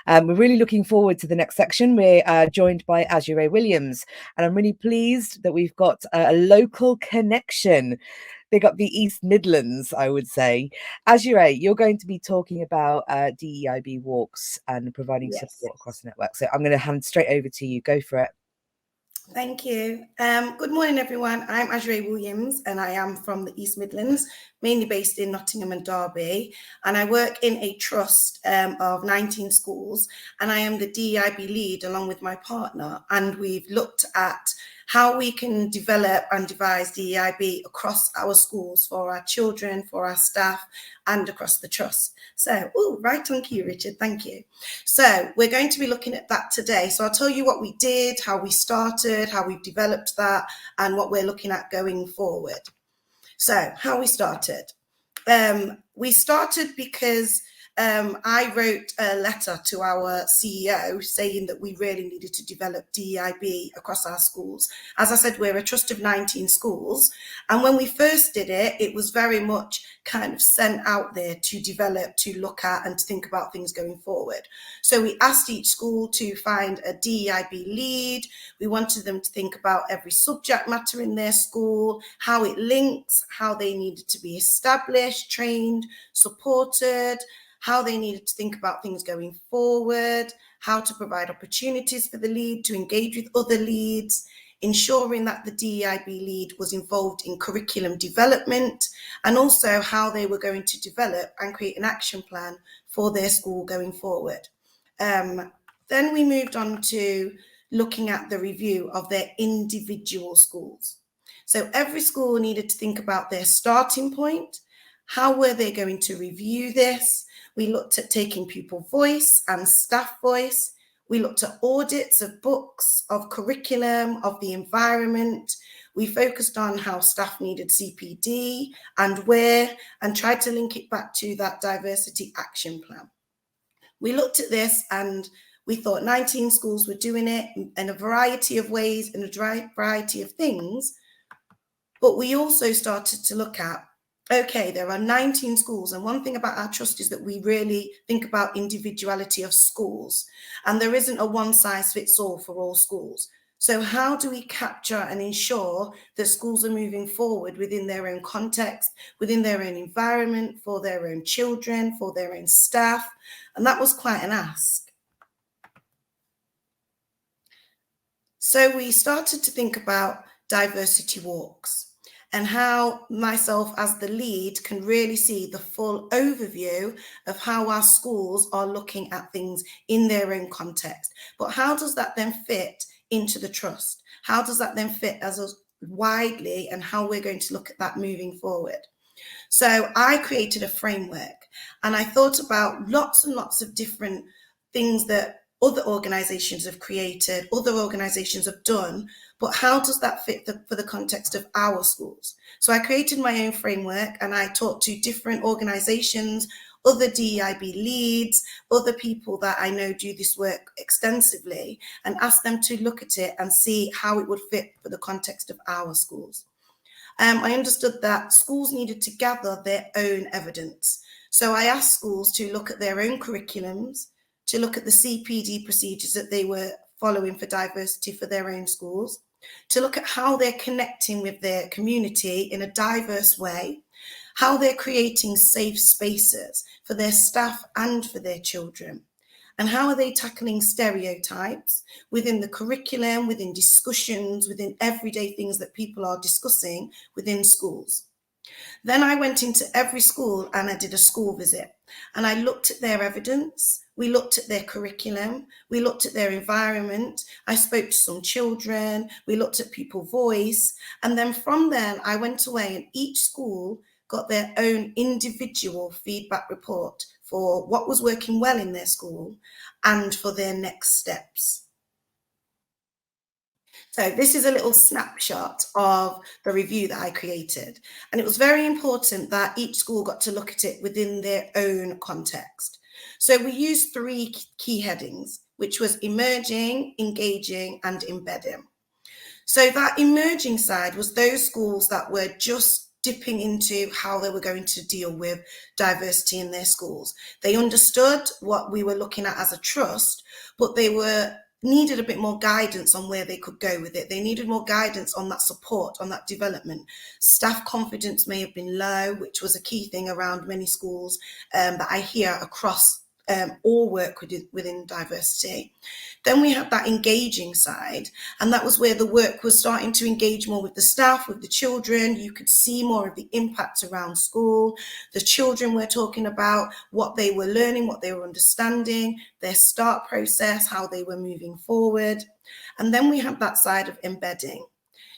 We're really looking forward to the next section. We're joined by Azuraye Williams, and I'm really pleased that we've got a local connection. Big up the East Midlands, I would say. Azuraye, you're going to be talking about DEIB walks and providing support across the network. So I'm going to hand straight over to you. Go for it. Thank you. Good morning, everyone. I'm Azuraye Williams, and I am from the East Midlands, mainly based in Nottingham and Derby. And I work in a trust of 19 schools, and I am the DEIB lead along with my partner. And we've looked at how we can develop and devise DEIB across our schools for our children, for our staff, and across the trust. So, right on cue, Richard, thank you. So we're going to be looking at that today. So I'll tell you what we did, how we started, how we've developed that, and what we're looking at going forward. So how we started. We started because I wrote a letter to our CEO saying that we really needed to develop DEIB across our schools. As I said, we're a trust of 19 schools. And when we first did it, it was very much kind of sent out there to develop, to look at and to think about things going forward. So we asked each school to find a DEIB lead. We wanted them to think about every subject matter in their school, how it links, how they needed to be established, trained, supported, how they needed to think about things going forward, how to provide opportunities for the lead to engage with other leads, ensuring that the DEIB lead was involved in curriculum development, and also how they were going to develop and create an action plan for their school going forward. Then we moved on to looking at the review of their individual schools. So every school needed to think about their starting point. How were they going to review this? We looked at taking pupil voice and staff voice. We looked at audits of books, of curriculum, of the environment. We focused on how staff needed CPD and where, and tried to link it back to that diversity action plan. We looked at this and we thought 19 schools were doing it in a variety of ways, in a variety of things. But we also started to look at, okay, there are 19 schools, and one thing about our trust is that we really think about individuality of schools, and there isn't a one-size-fits-all for all schools. So how do we capture and ensure that schools are moving forward within their own context, within their own environment, for their own children, for their own staff? And that was quite an ask. So we started to think about diversity walks, and how myself as the lead can really see the full overview of how our schools are looking at things in their own context. But how does that then fit into the trust? How does that then fit as widely, and how we're going to look at that moving forward? So I created a framework, and I thought about lots and lots of different things that other organizations have created, other organizations have done, but how does that fit for the context of our schools? So I created my own framework, and I talked to different organizations, other DEIB leads, other people that I know do this work extensively, and asked them to look at it and see how it would fit for the context of our schools. I understood that schools needed to gather their own evidence. So I asked schools to look at their own curriculums, to look at the CPD procedures that they were following for diversity for their own schools, to look at how they're connecting with their community in a diverse way, how they're creating safe spaces for their staff and for their children, and how are they tackling stereotypes within the curriculum, within discussions, within everyday things that people are discussing within schools. Then I went into every school and I did a school visit, and I looked at their evidence. We looked at their curriculum. We looked at their environment. I spoke to some children. We looked at pupil voice. And then from then I went away, and each school got their own individual feedback report for what was working well in their school and for their next steps. So this is a little snapshot of the review that I created. And it was very important that each school got to look at it within their own context. So we used 3 key headings, which was emerging, engaging, and embedding. So that emerging side was those schools that were just dipping into how they were going to deal with diversity in their schools. They understood what we were looking at as a trust, but they needed a bit more guidance on where they could go with it. They needed more guidance on that support, on that development. Staff confidence may have been low, which was a key thing around many schools that I hear across all work within diversity. Then we had that engaging side, and that was where the work was starting to engage more with the staff, with the children. You could see more of the impact around school. The children were talking about what they were learning, what they were understanding, their start process, how they were moving forward. And then we had that side of embedding.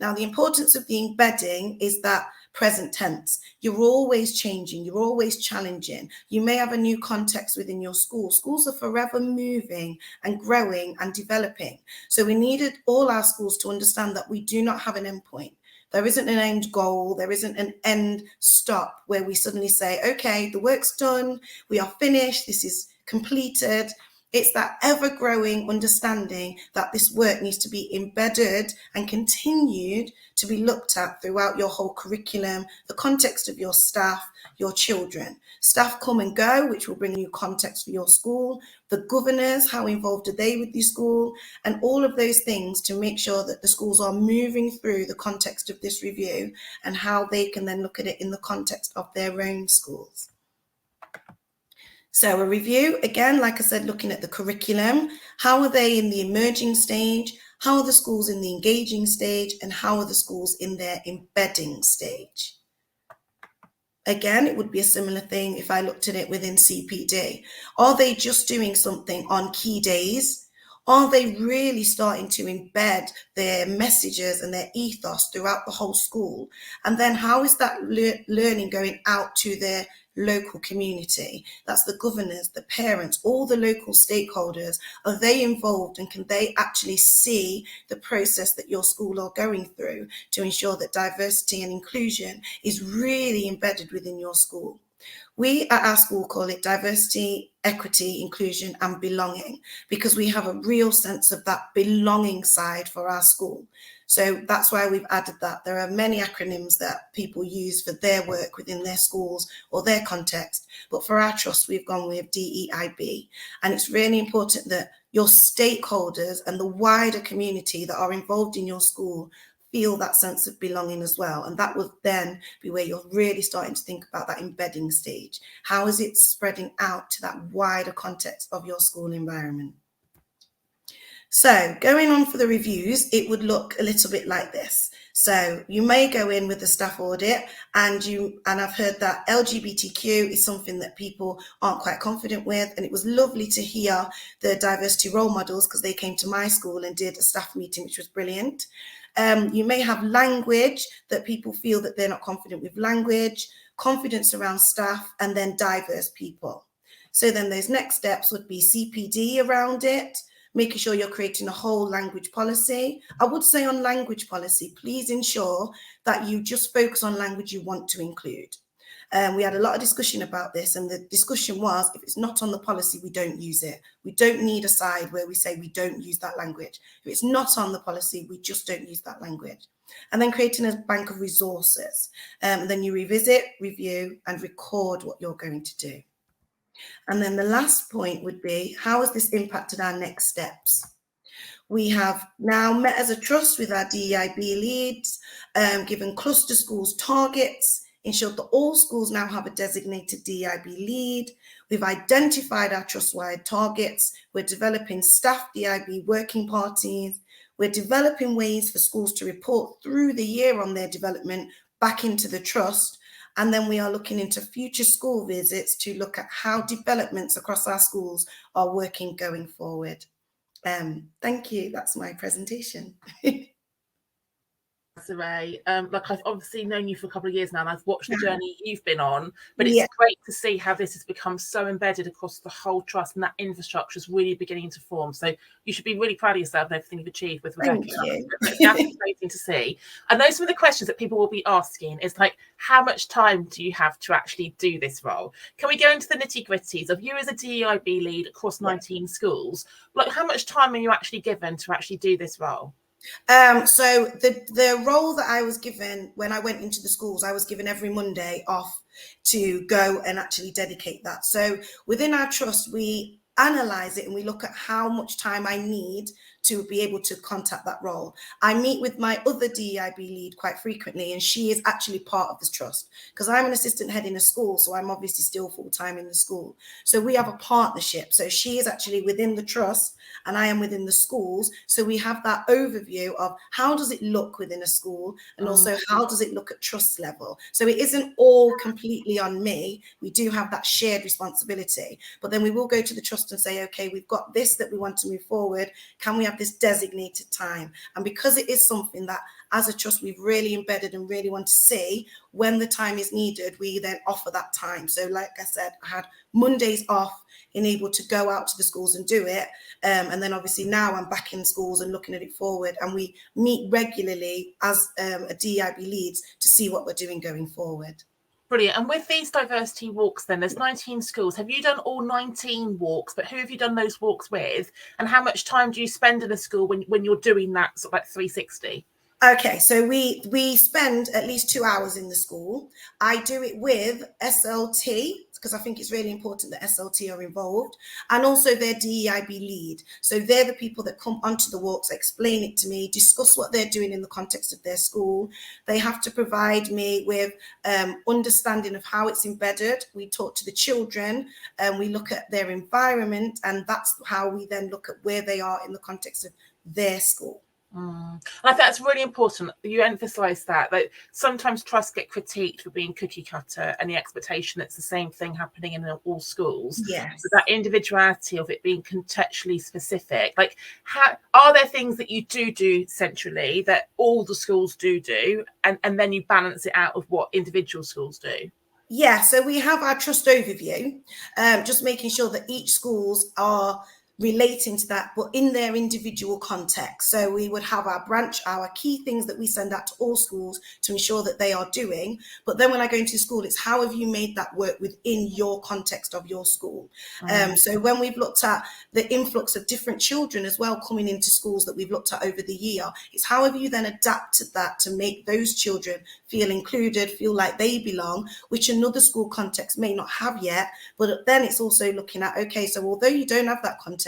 Now, the importance of the embedding is that present tense. You're always changing, you're always challenging. You may have a new context within your school. Schools are forever moving and growing and developing. So we needed all our schools to understand that we do not have an end point. There isn't an end goal, there isn't an end stop where we suddenly say, okay, the work's done, we are finished, this is completed. It's that ever-growing understanding that this work needs to be embedded and continued to be looked at throughout your whole curriculum, the context of your staff, your children. Staff come and go, which will bring new context for your school. The governors, how involved are they with the school? And all of those things to make sure that the schools are moving through the context of this review and how they can then look at it in the context of their own schools. So a review, again, like I said, looking at the curriculum, how are they in the emerging stage, how are the schools in the engaging stage, and how are the schools in their embedding stage? Again, it would be a similar thing if I looked at it within CPD. Are they just doing something on key days? Are they really starting to embed their messages and their ethos throughout the whole school? And then how is that learning going out to their local community? That's the governors, the parents, all the local stakeholders. Are they involved, and can they actually see the process that your school are going through to ensure that diversity and inclusion is really embedded within your school? We at our school call it diversity, equity, inclusion and belonging, because we have a real sense of that belonging side for our school. So that's why we've added that. There are many acronyms that people use for their work within their schools or their context. But for our trust, we've gone with DEIB. And it's really important that your stakeholders and the wider community that are involved in your school feel that sense of belonging as well. And that will then be where you're really starting to think about that embedding stage. How is it spreading out to that wider context of your school environment? So going on for the reviews, it would look a little bit like this. So you may go in with the staff audit, and I've heard that LGBTQ is something that people aren't quite confident with. And it was lovely to hear the diversity role models, because they came to my school and did a staff meeting, which was brilliant. You may have language that people feel that they're not confident with language, confidence around staff, and then diverse people. So then those next steps would be CPD around it, making sure you're creating a whole language policy. I would say on language policy, please ensure that you just focus on language you want to include. We had a lot of discussion about this, and the discussion was, if it's not on the policy, we don't use it. We don't need a side where we say we don't use that language. If it's not on the policy, we just don't use that language. And then creating a bank of resources. Then you revisit, review, and record what you're going to do. And then the last point would be, how has this impacted our next steps? We have now met as a trust with our DEIB leads, given cluster schools targets, ensured that all schools now have a designated DEIB lead. We've identified our trust-wide targets. We're developing staff DEIB working parties. We're developing ways for schools to report through the year on their development back into the trust. And then we are looking into future school visits to look at how developments across our schools are working going forward. Thank you. That's my presentation. Azuraye, like I've obviously known you for a couple of years now, and I've watched the journey you've been on, but it's great to see how this has become so embedded across the whole trust, and that infrastructure is really beginning to form. So you should be really proud of yourself and everything you've achieved with Rebecca. It's fascinating to see. And those are the questions that people will be asking, is like, how much time do you have to actually do this role? Can we go into the nitty-gritties of you as a DEIB lead across 19 schools? Like, how much time are you actually given to actually do this role? So the role that I was given when I went into the schools, I was given every Monday off to go and actually dedicate that. So within our trust, we analyze it and we look at how much time I need to be able to contact that role. I meet with my other DEIB lead quite frequently, and she is actually part of this trust because I'm an assistant head in a school, so I'm obviously still full-time in the school. So we have a partnership. So she is actually within the trust and I am within the schools. So we have that overview of how does it look within a school, and also how does it look at trust level. So it isn't all completely on me. We do have that shared responsibility, but then we will go to the trust and say, okay, we've got this that we want to move forward. Can we have this designated time? And because it is something that as a trust we've really embedded and really want to see, when the time is needed, we then offer that time. So like I said, I had Mondays off and able to go out to the schools and do it. And then obviously now I'm back in schools and looking at it forward, and we meet regularly as a DEIB leads to see what we're doing going forward. Brilliant. And with these diversity walks, then there's 19 schools. Have you done all 19 walks? But who have you done those walks with? And how much time do you spend in a school when you're doing that sort of like 360? Okay, so we spend at least 2 hours in the school. I do it with SLT because I think it's really important that SLT are involved, and also their DEIB lead. So they're the people that come onto the walks, explain it to me, discuss what they're doing in the context of their school. They have to provide me with understanding of how it's embedded. We talk to the children and we look at their environment, and that's how we then look at where they are in the context of their school. I think that's really important. You emphasize that sometimes trusts get critiqued for being cookie cutter and the expectation it's the same thing happening in all schools. Yes. So that individuality of it being contextually specific, like how are there things that you do centrally that all the schools do and then you balance it out of what individual schools do? Yeah, so we have our trust overview, just making sure that each schools are relating to that, but in their individual context. So we would have our branch, our key things that we send out to all schools to ensure that they are doing. But then when I go into school, it's how have you made that work within your context of your school? So when we've looked at the influx of different children as well coming into schools that we've looked at over the year, it's how have you then adapted that to make those children feel included, feel like they belong, which another school context may not have yet. But then it's also looking at, okay, so although you don't have that context,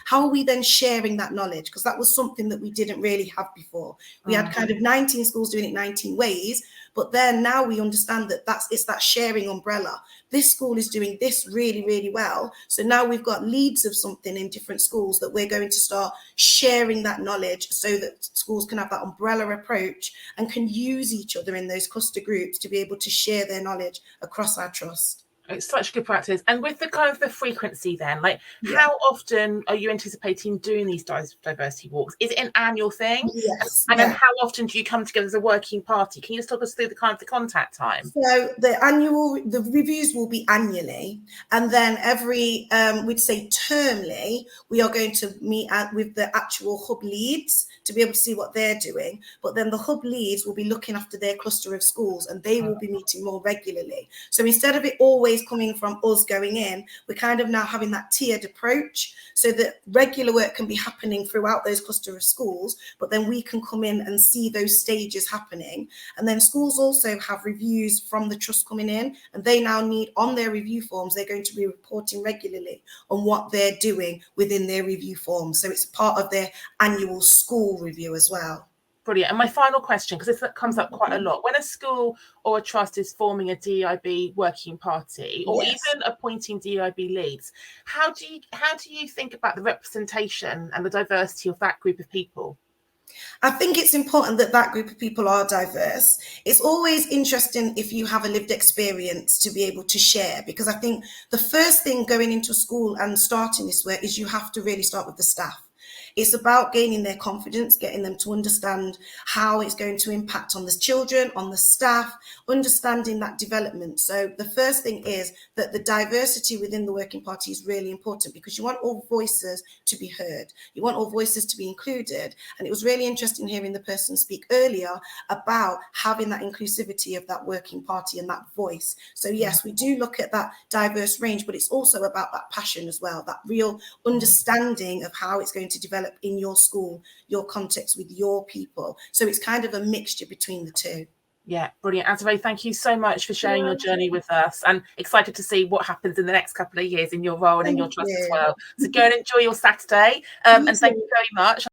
how are we then sharing that knowledge? Because that was something that we didn't really have before. We had kind of 19 schools doing it 19 ways, but then now we understand that it's that sharing umbrella. This school is doing this really, really well. So now we've got leads of something in different schools that we're going to start sharing that knowledge so that schools can have that umbrella approach and can use each other in those cluster groups to be able to share their knowledge across our trust. It's such good practice. And with the kind of the frequency then, like how often are you anticipating doing these diversity walks? Is it an annual thing? Yes. And then how often do you come together as a working party? Can you just talk us through the kind of the contact time? So the reviews will be annually, and then every, we'd say termly, we are going to meet with the actual hub leads to be able to see what they're doing. But then the hub leads will be looking after their cluster of schools, and they will be meeting more regularly. So instead of it always coming from us going in, we're kind of now having that tiered approach so that regular work can be happening throughout those cluster of schools, but then we can come in and see those stages happening. And then schools also have reviews from the trust coming in, and they now need on their review forms, they're going to be reporting regularly on what they're doing within their review forms. So it's part of their annual school review as well. Brilliant. And my final question, because this comes up quite a lot, when a school or a trust is forming a DEIB working party or even appointing DEIB leads, how do you think about the representation and the diversity of that group of people? I think it's important that that group of people are diverse. It's always interesting if you have a lived experience to be able to share, because I think the first thing going into school and starting this work is you have to really start with the staff. It's about gaining their confidence, getting them to understand how it's going to impact on the children, on the staff, understanding that development. So the first thing is that the diversity within the working party is really important, because you want all voices to be heard. You want all voices to be included. And it was really interesting hearing the person speak earlier about having that inclusivity of that working party and that voice. So yes, we do look at that diverse range, but it's also about that passion as well, that real understanding of how it's going to develop develop in your school, your context with your people. So it's kind of a mixture between the two. Yeah, brilliant. Azuraye, thank you so much for sharing your journey with us, and excited to see what happens in the next couple of years in your role and in your trust as well. So go and enjoy your Saturday, and thank you very much.